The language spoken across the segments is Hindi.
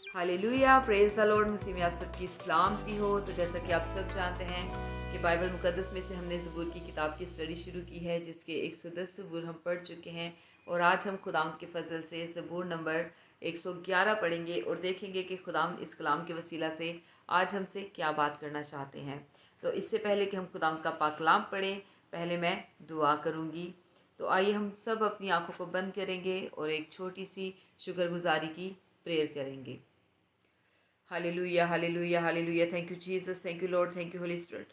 Hallelujah, praise the lord. मसीह में आप सबकी सलामती हो। तो जैसा कि आप सब जानते हैं कि बाइबल मुकद्दस में से हमने ज़बूर की किताब की स्टडी शुरू की है, जिसके 110 ज़बूर हम पढ़ चुके हैं। और आज हम खुदाम के फजल से ज़बूर नंबर 111 पढ़ेंगे और देखेंगे कि खुदाम इस कलाम के वसीला से आज हमसे क्या बात करना चाहते हैं। तो इससे पहले कि हम खुदाम का पाक कलाम पढ़ें, पहले मैं दुआ करूँगी। तो आइए हम सब अपनी आंखों को बंद करेंगे और एक छोटी सी शुक्रगुजारी की प्रेयर करेंगे। Hallelujah, hallelujah, hallelujah. Thank you Jesus, thank you Lord, thank you Holi spirit.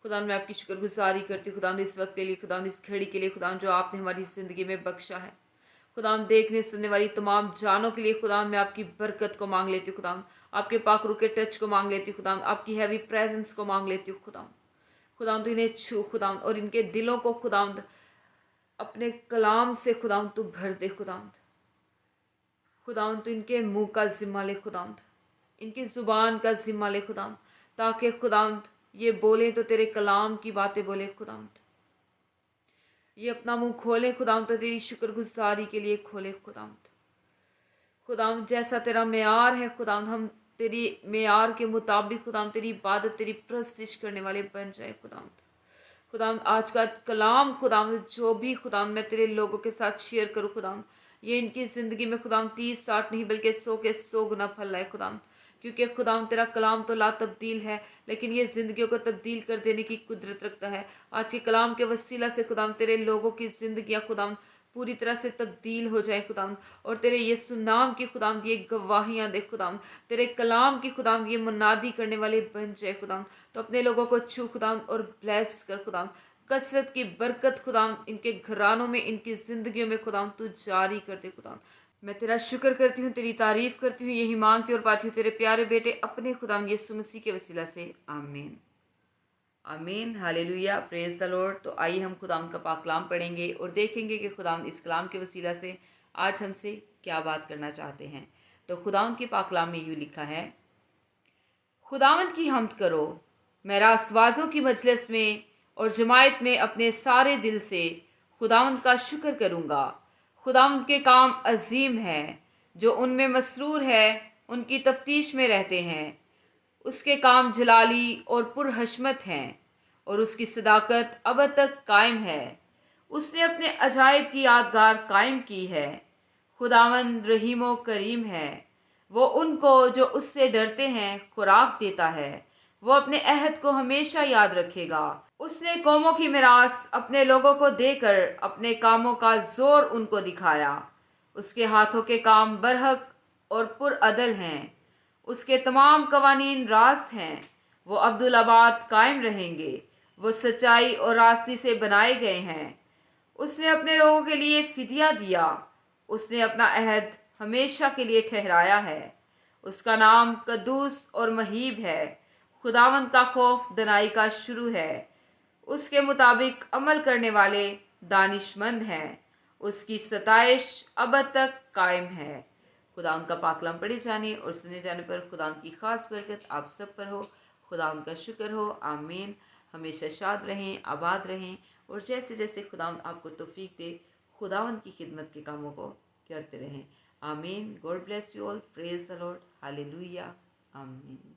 खुदा मैं आपकी शुक्रगुजारी करती हूँ खुदा इस वक्त के लिए, खुदा इस घड़ी के लिए, खुदा जो आपने हमारी ज़िंदगी में बख्शा है। खुदा देखने सुनने वाली तमाम जानों के लिए खुदा मैं आपकी बरकत को मांग लेती हूँ। खुदा आपके पाक रूह के टच को मांग लेती हूँ। खुदा आपकी हैवी प्रेजेंस को मांग लेती हूँ। खुदा तो इन्हें छू खुदा और इनके दिलों को खुदा अपने कलाम से खुदा तू भर दे। खुदा तो इनके मुंह का जिम्मा ले, खुदा इनकी ज़ुबान का जिम्मा ले खुदा, ताकि खुदावंत ये बोले तो तेरे कलाम की बातें बोले। खुदावंत ये अपना मुंह खोले खुदावंत, तो तेरी शुक्रगुजारी के लिए खोले। खुदावंत जैसा तेरा मेयार है खुदावंत, हम तेरी मेयार के मुताबिक खुदावंत तेरी इबादत तेरी प्रस्तिश करने वाले बन जाए। खुदावंत आज का कलाम खुदावंत जो भी खुदावंत मैं तेरे लोगों के साथ शेयर करूँ खुदावंत, ये इनकी ज़िंदगी में खुदावंत 30-60 नहीं बल्कि 100 के 100 गुना फल लाए खुदावंत। क्योंकि खुदावंत तेरा कलाम तो ला तब्दील है, लेकिन ये ज़िंदगियों को तब्दील कर देने की कुदरत रखता है। आज के कलाम के वसीला से खुदावंत तेरे लोगों की ज़िंदगियाँ खुदावंत पूरी तरह से तब्दील हो जाए खुदावंत, और तेरे यीशु नाम की खुदावंत ये गवाहियाँ दे खुदावंत, तेरे कलाम की खुदावंत ये मुनादी करने वाले बन जाए खुदावंत। तो अपने लोगों को छू खुदावंत और ब्लेस कर खुदावंत, कसरत की बरकत खुदावंत इनके घरानों में, इनकी ज़िंदगियों में खुदावंत तू जारी कर दे खुदावंत। मैं तेरा शुक्र करती हूँ, तेरी तारीफ करती हूँ, यही मांगती और पाती हूँ तेरे प्यारे बेटे अपने खुदाम यीशु मसीह के वसीला से, आमीन, आमीन। Hallelujah, praise the Lord. तो आइए हम खुदाम का पाक कलाम पढ़ेंगे और देखेंगे कि खुदाम इस कलाम के वसीला से आज हमसे क्या बात करना चाहते हैं। तो खुदाम के पाक कलाम में यूँ लिखा है, खुदावंद की हम्द करो, मैं रास्तबाजों की मजलिस में और जमायत में अपने सारे दिल से खुदावंद का शुक्र करूँगा। खुदावंद के काम अजीम हैं, जो उनमें मसरूर है उनकी तफ्तीश में रहते हैं। उसके काम जलाली और पुरहशमत हैं, और उसकी सदाकत अब तक कायम है। उसने अपने अजायब की यादगार कायम की है। खुदावंद रहीमो करीम है, वो उनको जो उससे डरते हैं खुराक देता है। वो अपने अहद को हमेशा याद रखेगा। उसने कौमों की मिरास अपने लोगों को देकर अपने कामों का जोर उनको दिखाया। उसके हाथों के काम बरहक और पुरअदल हैं। उसके तमाम कवानीन रास्त हैं। वो अब्दुल-आबाद कायम रहेंगे। वो सच्चाई और रास्ती से बनाए गए हैं। उसने अपने लोगों के लिए फिदिया दिया। उसने अपना अहद हमेशा के लिए ठहराया है। उसका नाम कद्दूस और महीब है। खुदावंद का खौफ दनाई का शुरू है। उसके मुताबिक अमल करने वाले दानिशमंद हैं। उसकी सताइश अब तक कायम है। खुदा उनका पाकलाम पढ़े जाने और सुने जाने पर खुदा की खास बरकत आप सब पर हो। खुदा उनका शुक्र हो, आमीन। हमेशा शाद रहें, आबाद रहें, और जैसे जैसे खुदावंद आपको तौफीक दे, खुदावंद की खिदमत के कामों को करते रहें। आमीन। God bless you all. Praise the Lord. Hallelujah. आमीन।